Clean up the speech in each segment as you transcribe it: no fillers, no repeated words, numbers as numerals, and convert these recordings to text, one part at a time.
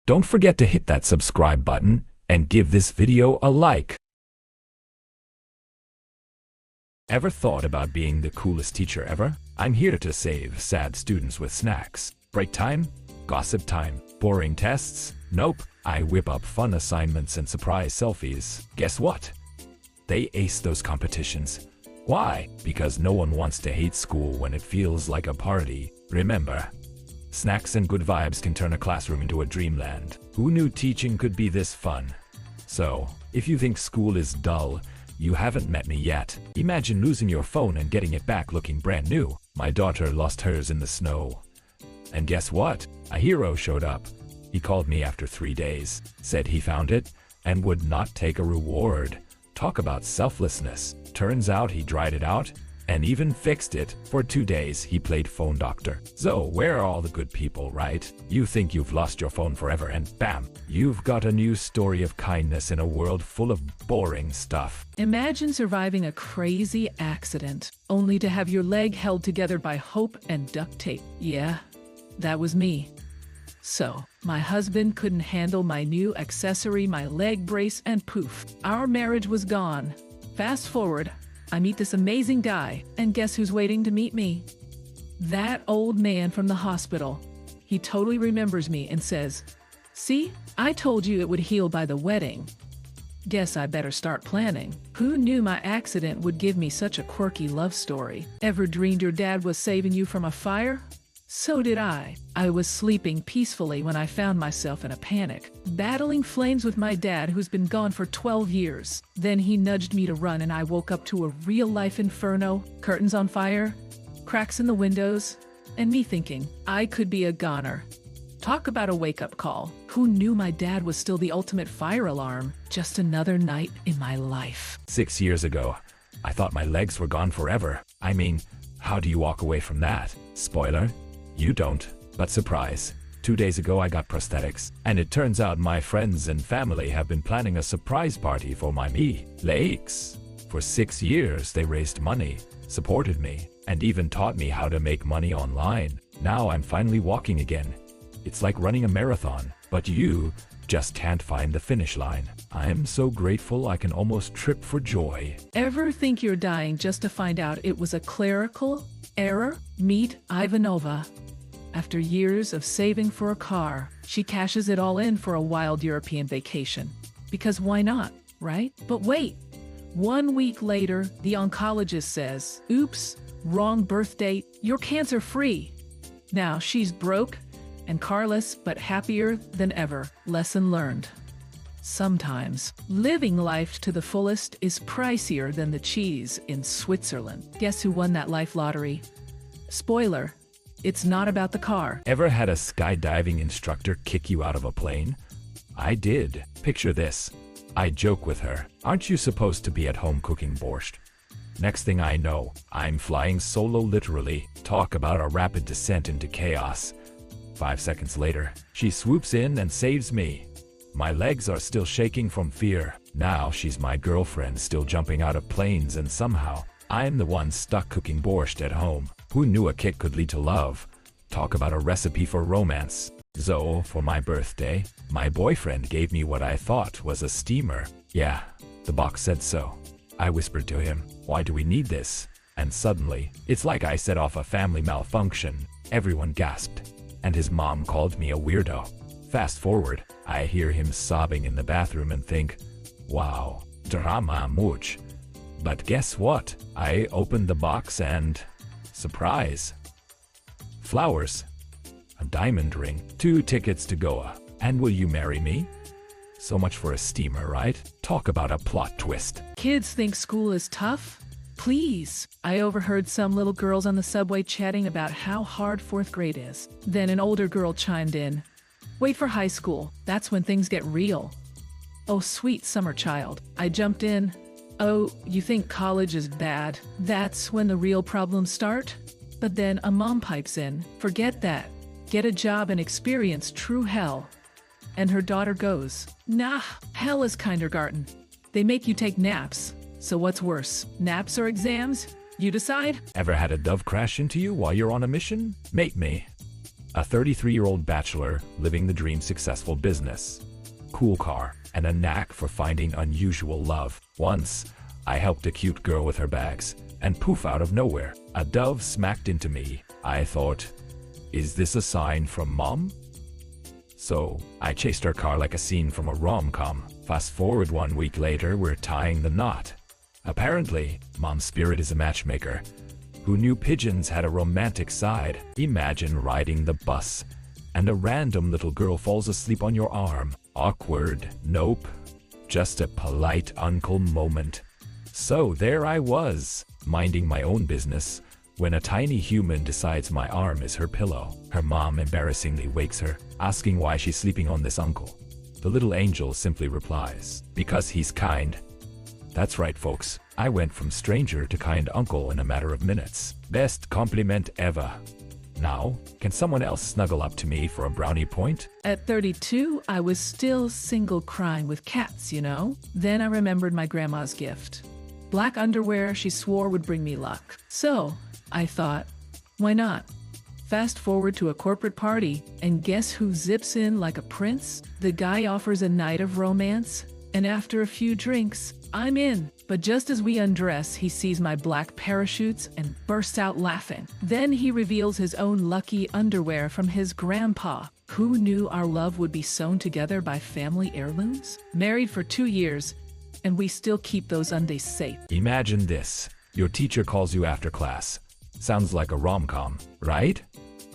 Don't forget to hit that subscribe button and give this video a like. Ever thought about being the coolest teacher ever? I'm here to save sad students with snacks. Break time? Gossip time? Boring tests? Nope. I whip up fun assignments and surprise selfies. Guess what? They ace those competitions. Why? Because no one wants to hate school when it feels like a party. Remember, snacks and good vibes can turn a classroom into a dreamland. Who knew teaching could be this fun? So, if you think school is dull, you haven't met me yet. Imagine losing your phone and getting it back looking brand new. My daughter lost hers in the snow. And guess what? A hero showed up. He called me after 3 days, said he found it, and would not take a reward. Talk about selflessness. Turns out he dried it out and even fixed it. For 2 days, he played phone doctor. So, where are all the good people, right? You think you've lost your phone forever and bam, you've got a new story of kindness in a world full of boring stuff. Imagine surviving a crazy accident, only to have your leg held together by hope and duct tape. Yeah, that was me. So, my husband couldn't handle my new accessory, my leg brace, and poof, our marriage was gone. Fast forward, I meet this amazing guy, and guess who's waiting to meet me? That old man from the hospital. He totally remembers me and says, "See, I told you it would heal by the wedding. Guess I better start planning." Who knew my accident would give me such a quirky love story? Ever dreamed your dad was saving you from a fire? So did I. I was sleeping peacefully when I found myself in a panic, battling flames with my dad who's been gone for 12 years. Then he nudged me to run and I woke up to a real-life inferno, curtains on fire, cracks in the windows, and me thinking, I could be a goner. Talk about a wake-up call. Who knew my dad was still the ultimate fire alarm? Just another night in my life. 6 years ago, I thought my legs were gone forever. I mean, how do you walk away from that? Spoiler, you don't. But surprise, 2 days ago I got prosthetics. And it turns out my friends and family have been planning a surprise party for my legs. For 6 years they raised money, supported me, and even taught me how to make money online. Now I'm finally walking again. It's like running a marathon, but you just can't find the finish line. I am so grateful I can almost trip for joy. Ever think you're dying just to find out it was a clerical error? Meet Ivanova. After years of saving for a car, she cashes it all in for a wild European vacation. Because why not, right? But wait, 1 week later, the oncologist says, "Oops, wrong birth date, you're cancer-free." Now she's broke and carless, but happier than ever. Lesson learned. Sometimes, living life to the fullest is pricier than the cheese in Switzerland. Guess who won that life lottery? Spoiler, it's not about the car. Ever had a skydiving instructor kick you out of a plane? I did. Picture this. I joke with her, "Aren't you supposed to be at home cooking borscht?" Next thing I know, I'm flying solo literally. Talk about a rapid descent into chaos. 5 seconds later, she swoops in and saves me. My legs are still shaking from fear. Now she's my girlfriend still jumping out of planes, and somehow, I'm the one stuck cooking borscht at home. Who knew a kick could lead to love? Talk about a recipe for romance. So, for my birthday, my boyfriend gave me what I thought was a steamer. Yeah, the box said so. I whispered to him, "Why do we need this?" And suddenly, it's like I set off a family malfunction. Everyone gasped, and his mom called me a weirdo. Fast forward, I hear him sobbing in the bathroom and think, wow, drama much. But guess what? I opened the box and surprise. Flowers, a diamond ring, 2 tickets to Goa. And will you marry me? So much for a steamer, right? Talk about a plot twist. Kids think school is tough? Please. I overheard some little girls on the subway chatting about how hard 4th grade is. Then an older girl chimed in, "Wait for high school. That's when things get real." Oh, sweet summer child. I jumped in. "Oh, you think college is bad? That's when the real problems start?" But then a mom pipes in, "Forget that. Get a job and experience true hell." And her daughter goes, "Nah, hell is kindergarten. They make you take naps. So what's worse, naps or exams? You decide?" Ever had a dove crash into you while you're on a mission? Mate me. A 33-year-old bachelor living the dream successful business. Cool car, and a knack for finding unusual love. Once, I helped a cute girl with her bags, and poof, out of nowhere, a dove smacked into me. I thought, is this a sign from mom? So, I chased her car like a scene from a rom-com. Fast forward 1 week later, we're tying the knot. Apparently, Mom's spirit is a matchmaker. Who knew pigeons had a romantic side? Imagine riding the bus, and a random little girl falls asleep on your arm. Awkward. Nope. Just a polite uncle moment. So there I was, minding my own business, when a tiny human decides my arm is her pillow. Her mom embarrassingly wakes her, asking why she's sleeping on this uncle. The little angel simply replies, because he's kind. That's right, folks. I went from stranger to kind uncle in a matter of minutes. Best compliment ever. Now, can someone else snuggle up to me for a brownie point? At 32, I was still single crying with cats, you know? Then I remembered my grandma's gift. Black underwear she swore would bring me luck. So, I thought, why not? Fast forward to a corporate party, and guess who zips in like a prince? The guy offers a night of romance, and after a few drinks, I'm in. But just as we undress, he sees my black parachutes and bursts out laughing. Then he reveals his own lucky underwear from his grandpa. Who knew our love would be sewn together by family heirlooms? Married for 2 years, and we still keep those undies safe. Imagine this. Your teacher calls you after class. Sounds like a rom-com, right?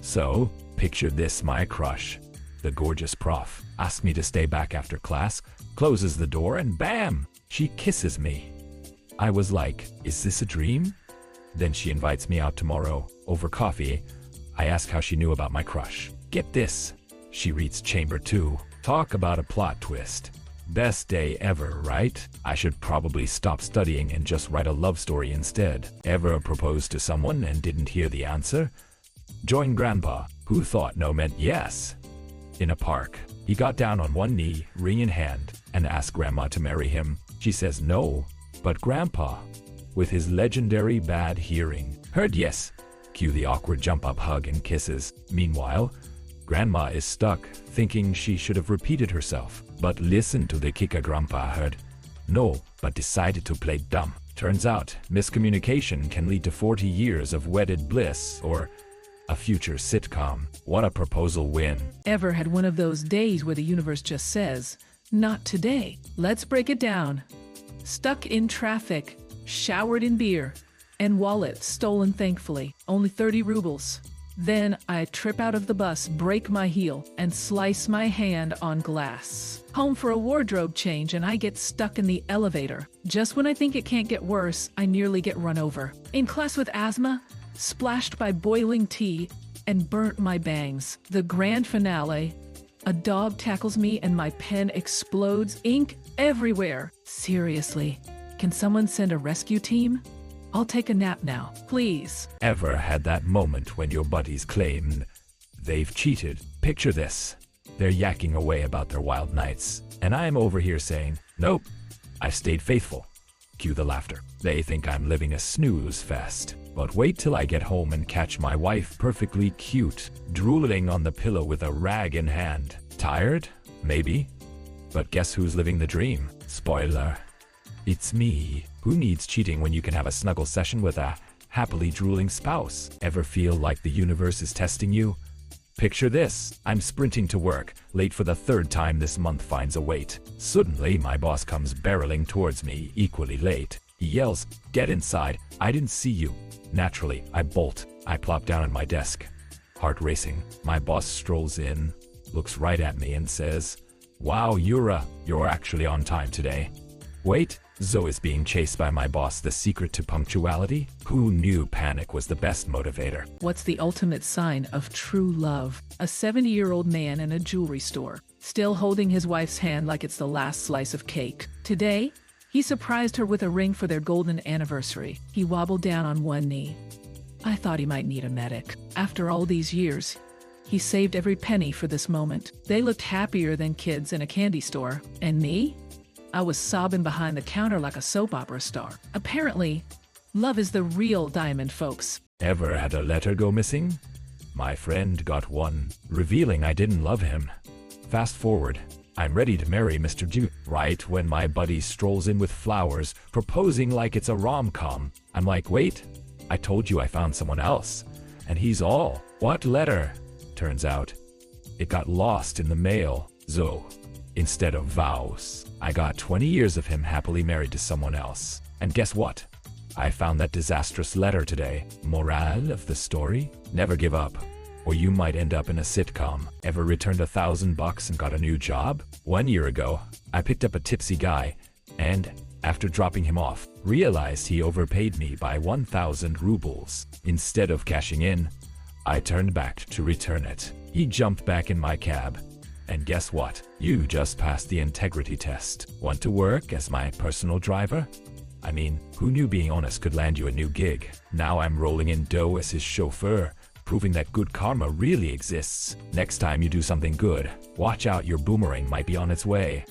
So, picture this, my crush. The gorgeous prof asks me to stay back after class, closes the door, and bam! She kisses me. I was like, is this a dream? Then she invites me out tomorrow, over coffee. I ask how she knew about my crush. Get this, she reads Chamber 2. Talk about a plot twist. Best day ever, right? I should probably stop studying and just write a love story instead. Ever proposed to someone and didn't hear the answer? Join Grandpa, who thought no meant yes. In a park, he got down on one knee, ring in hand, and asked Grandma to marry him. She says no, but Grandpa, with his legendary bad hearing, heard yes. Cue the awkward jump-up hug and kisses. Meanwhile, Grandma is stuck, thinking she should have repeated herself. But listen to the kicker Grandpa heard. No, but decided to play dumb. Turns out, miscommunication can lead to 40 years of wedded bliss, or a future sitcom. What a proposal win. Ever had one of those days where the universe just says, not today. Let's break it down. Stuck in traffic, showered in beer, and wallet stolen thankfully, only 30 rubles. Then I trip out of the bus, break my heel, and slice my hand on glass. Home for a wardrobe change, and I get stuck in the elevator. Just when I think it can't get worse, I nearly get run over. In class with asthma, splashed by boiling tea, and burnt my bangs. The grand finale, a dog tackles me and my pen explodes, ink everywhere. Seriously, can someone send a rescue team? I'll take a nap now, please. Ever had that moment when your buddies claim they've cheated? Picture this. They're yakking away about their wild nights, and I'm over here saying, nope, I stayed faithful. Cue the laughter. They think I'm living a snooze fest. But wait till I get home and catch my wife perfectly cute, drooling on the pillow with a rag in hand. Tired? Maybe. But guess who's living the dream? Spoiler. It's me. Who needs cheating when you can have a snuggle session with a happily drooling spouse? Ever feel like the universe is testing you? Picture this. I'm sprinting to work, late for the 3rd time this month finds a wait. Suddenly, my boss comes barreling towards me, equally late. He yells, "Get inside, I didn't see you." Naturally, I bolt. I plop down at my desk. Heart racing. My boss strolls in, looks right at me and says, "Wow, you're actually on time today." Wait, Zoe's being chased by my boss. The secret to punctuality? Who knew panic was the best motivator? What's the ultimate sign of true love? A 70-year-old man in a jewelry store, still holding his wife's hand like it's the last slice of cake. Today, he surprised her with a ring for their golden anniversary. He wobbled down on one knee. I thought he might need a medic. After all these years, he saved every penny for this moment. They looked happier than kids in a candy store. And me? I was sobbing behind the counter like a soap opera star. Apparently, love is the real diamond, folks. Ever had a letter go missing? My friend got one, revealing I didn't love him. Fast forward, I'm ready to marry Mr. Ju. Right when my buddy strolls in with flowers, proposing like it's a rom-com, I'm like, wait, I told you I found someone else. And he's all, what letter? Turns out, it got lost in the mail, so instead of vows, I got 20 years of him happily married to someone else. And guess what? I found that disastrous letter today. Morale of the story? Never give up, or you might end up in a sitcom. Ever returned $1,000 and got a new job? 1 year ago, I picked up a tipsy guy, and after dropping him off, realized he overpaid me by 1,000 rubles. Instead of cashing in, I turned back to return it. He jumped back in my cab. And guess what? You just passed the integrity test. Want to work as my personal driver? I mean, who knew being honest could land you a new gig? Now I'm rolling in dough as his chauffeur, proving that good karma really exists. Next time you do something good, watch out, your boomerang might be on its way.